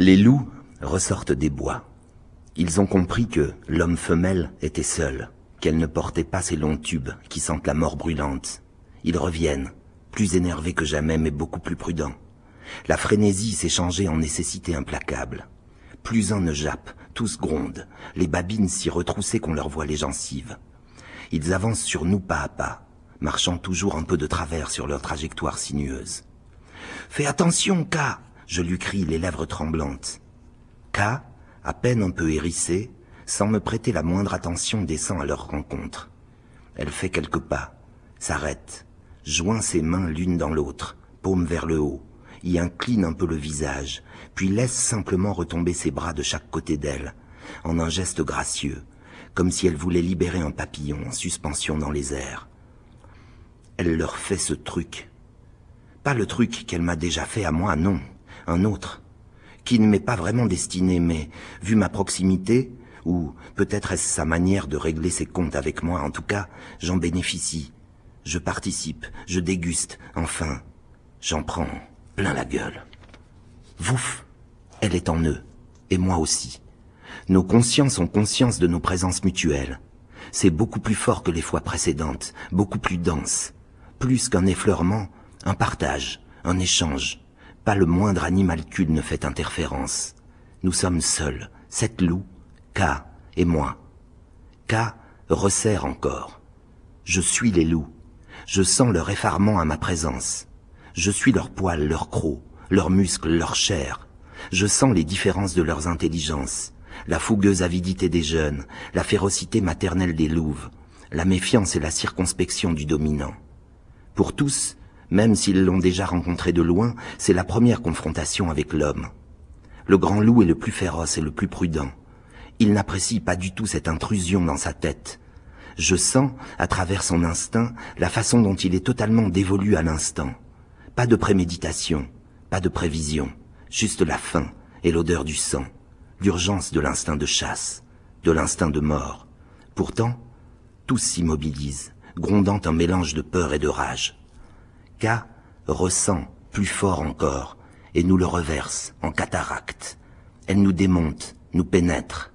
Les loups ressortent des bois. Ils ont compris que l'homme femelle était seul, qu'elle ne portait pas ces longs tubes qui sentent la mort brûlante. Ils reviennent, plus énervés que jamais, mais beaucoup plus prudents. La frénésie s'est changée en nécessité implacable. Plus un ne jappe, tous grondent, les babines si retroussées qu'on leur voit les gencives. Ils avancent sur nous pas à pas, marchant toujours un peu de travers sur leur trajectoire sinueuse. « Fais attention, K !» je lui crie, les lèvres tremblantes. K, à peine un peu hérissée, sans me prêter la moindre attention, descend à leur rencontre. Elle fait quelques pas, s'arrête, joint ses mains l'une dans l'autre, paume vers le haut, y incline un peu le visage, puis laisse simplement retomber ses bras de chaque côté d'elle, en un geste gracieux, comme si elle voulait libérer un papillon en suspension dans les airs. Elle leur fait ce truc. Pas le truc qu'elle m'a déjà fait à moi, non, un autre, qui ne m'est pas vraiment destiné, mais, vu ma proximité, ou peut-être est-ce sa manière de régler ses comptes avec moi, en tout cas, j'en bénéficie. Je participe, je déguste, enfin, j'en prends plein la gueule. Vouf, elle est en eux, et moi aussi. Nos consciences ont conscience de nos présences mutuelles. C'est beaucoup plus fort que les fois précédentes, beaucoup plus dense. Plus qu'un effleurement, un partage, un échange. Pas le moindre animalcule ne fait interférence. Nous sommes seuls, 7 loups, K et moi. K resserre encore. Je suis les loups. Je sens leur effarement à ma présence. Je suis leurs poils, leurs crocs, leurs muscles, leur chair. Je sens les différences de leurs intelligences, la fougueuse avidité des jeunes, la férocité maternelle des louves, la méfiance et la circonspection du dominant. Pour tous, même s'ils l'ont déjà rencontré de loin, c'est la première confrontation avec l'homme. Le grand loup est le plus féroce et le plus prudent. Il n'apprécie pas du tout cette intrusion dans sa tête. Je sens, à travers son instinct, la façon dont il est totalement dévolu à l'instant. Pas de préméditation, pas de prévision, juste la faim et l'odeur du sang, l'urgence de l'instinct de chasse, de l'instinct de mort. Pourtant, tous s'immobilisent, grondant un mélange de peur et de rage. K ressent, plus fort encore, et nous le reverse en cataracte. Elle nous démonte, nous pénètre.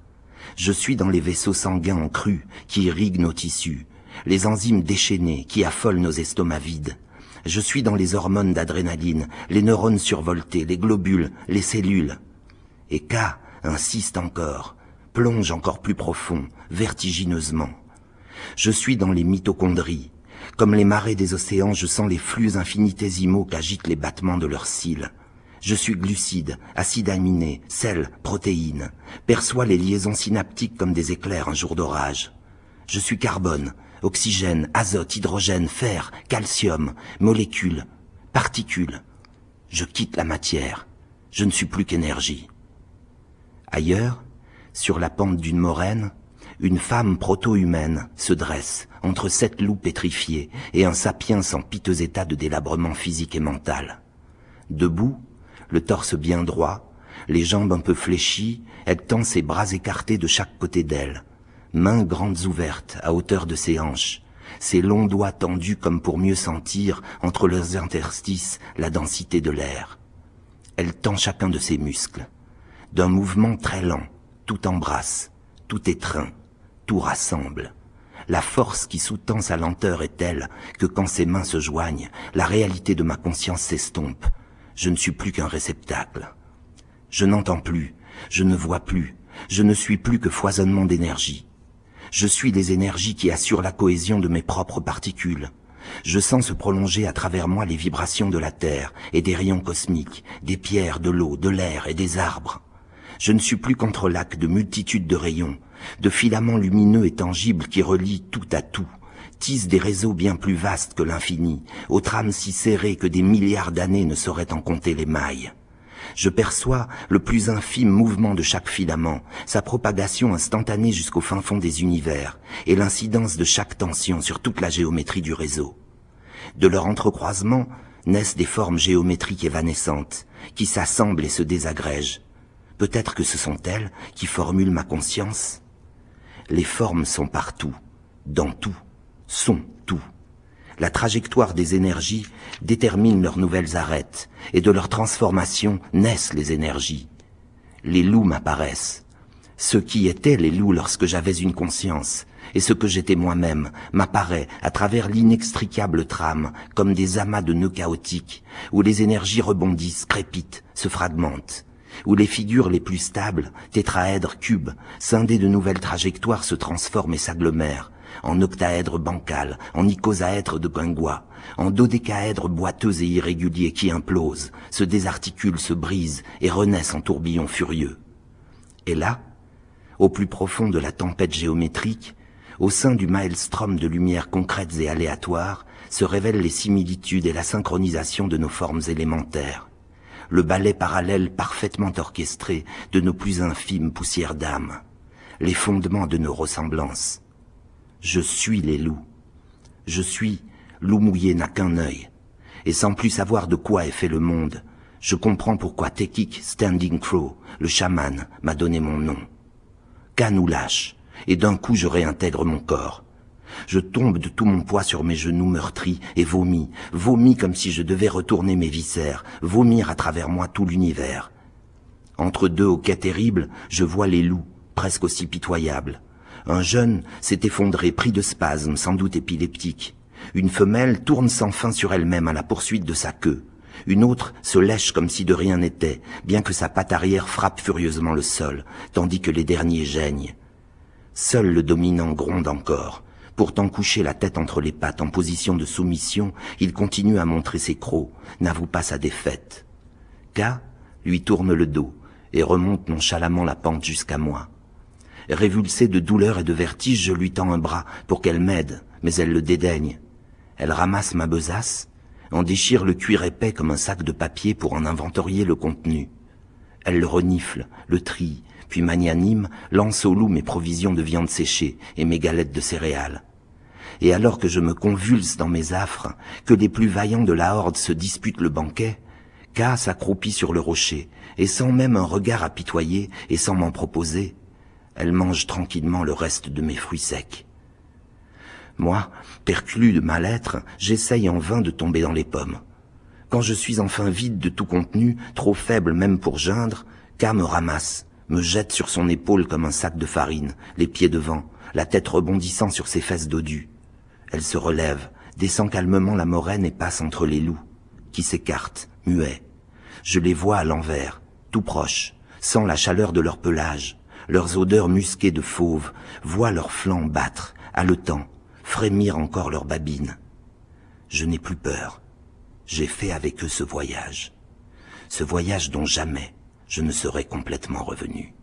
Je suis dans les vaisseaux sanguins en crue qui irriguent nos tissus, les enzymes déchaînées qui affolent nos estomacs vides. Je suis dans les hormones d'adrénaline, les neurones survoltés, les globules, les cellules. Et K insiste encore, plonge encore plus profond, vertigineusement. Je suis dans les mitochondries. Comme les marées des océans, je sens les flux infinitésimaux qu'agitent les battements de leurs cils. Je suis glucide, acide aminé, sel, protéines, perçois les liaisons synaptiques comme des éclairs un jour d'orage. Je suis carbone, oxygène, azote, hydrogène, fer, calcium, molécules, particules. Je quitte la matière, je ne suis plus qu'énergie. Ailleurs, sur la pente d'une moraine, une femme proto-humaine se dresse entre 7 loups pétrifiés et un sapiens en piteux état de délabrement physique et mental. Debout, le torse bien droit, les jambes un peu fléchies, elle tend ses bras écartés de chaque côté d'elle, mains grandes ouvertes à hauteur de ses hanches, ses longs doigts tendus comme pour mieux sentir entre leurs interstices la densité de l'air. Elle tend chacun de ses muscles. D'un mouvement très lent, tout embrasse, tout étreint, tout rassemble. La force qui sous-tend sa lenteur est telle que quand ses mains se joignent, la réalité de ma conscience s'estompe. Je ne suis plus qu'un réceptacle. Je n'entends plus, je ne vois plus, je ne suis plus que foisonnement d'énergie. Je suis les énergies qui assurent la cohésion de mes propres particules. Je sens se prolonger à travers moi les vibrations de la Terre et des rayons cosmiques, des pierres, de l'eau, de l'air et des arbres. Je ne suis plus qu'entrelacs de multitudes de rayons, de filaments lumineux et tangibles qui relient tout à tout, tissent des réseaux bien plus vastes que l'infini, aux trames si serrées que des milliards d'années ne sauraient en compter les mailles. Je perçois le plus infime mouvement de chaque filament, sa propagation instantanée jusqu'au fin fond des univers, et l'incidence de chaque tension sur toute la géométrie du réseau. De leur entrecroisement naissent des formes géométriques évanescentes, qui s'assemblent et se désagrègent. Peut-être que ce sont elles qui formulent ma conscience. Les formes sont partout, dans tout, sont tout. La trajectoire des énergies détermine leurs nouvelles arêtes, et de leur transformation naissent les énergies. Les loups m'apparaissent. Ce qui étaient les loups lorsque j'avais une conscience, et ce que j'étais moi-même, m'apparaît à travers l'inextricable trame, comme des amas de nœuds chaotiques, où les énergies rebondissent, crépitent, se fragmentent, où les figures les plus stables, tétraèdres, cubes, scindés de nouvelles trajectoires se transforment et s'agglomèrent, en octaèdres bancals, en icosaèdres de guingois, en dodécaèdres boiteux et irréguliers qui implosent, se désarticulent, se brisent et renaissent en tourbillons furieux. Et là, au plus profond de la tempête géométrique, au sein du maelstrom de lumières concrètes et aléatoires, se révèlent les similitudes et la synchronisation de nos formes élémentaires, le ballet parallèle parfaitement orchestré de nos plus infimes poussières d'âme, les fondements de nos ressemblances. Je suis les loups. Je suis, loup mouillé n'a qu'un œil, et sans plus savoir de quoi est fait le monde, je comprends pourquoi Tekik Standing Crow, le chaman, m'a donné mon nom. Ka nous lâche, et d'un coup je réintègre mon corps. Je tombe de tout mon poids sur mes genoux meurtris et vomis comme si je devais retourner mes viscères, vomir à travers moi tout l'univers. Entre deux hoquets terribles, je vois les loups, presque aussi pitoyables. Un jeune s'est effondré, pris de spasmes, sans doute épileptiques. Une femelle tourne sans fin sur elle-même à la poursuite de sa queue. Une autre se lèche comme si de rien n'était, bien que sa patte arrière frappe furieusement le sol, tandis que les derniers geignent. Seul le dominant gronde encore. Pourtant couché la tête entre les pattes en position de soumission, il continue à montrer ses crocs, n'avoue pas sa défaite. Ka lui tourne le dos et remonte nonchalamment la pente jusqu'à moi. Révulsée de douleur et de vertige, je lui tends un bras pour qu'elle m'aide, mais elle le dédaigne. Elle ramasse ma besace, en déchire le cuir épais comme un sac de papier pour en inventorier le contenu. Elle le renifle, le trie, puis magnanime, lance au loup mes provisions de viande séchée et mes galettes de céréales. Et alors que je me convulse dans mes affres, que les plus vaillants de la horde se disputent le banquet, Ka s'accroupit sur le rocher, et sans même un regard apitoyé et sans m'en proposer, elle mange tranquillement le reste de mes fruits secs. Moi, perclus de mal-être, j'essaye en vain de tomber dans les pommes. Quand je suis enfin vide de tout contenu, trop faible même pour geindre, Ka me ramasse, me jette sur son épaule comme un sac de farine, les pieds devant, la tête rebondissant sur ses fesses dodues. Elle se relève, descend calmement la moraine et passe entre les loups, qui s'écartent, muets. Je les vois à l'envers, tout proches, sans la chaleur de leur pelage, leurs odeurs musquées de fauve, vois leurs flancs battre, haletants, frémir encore leurs babines. Je n'ai plus peur. J'ai fait avec eux ce voyage dont jamais je ne serai complètement revenu.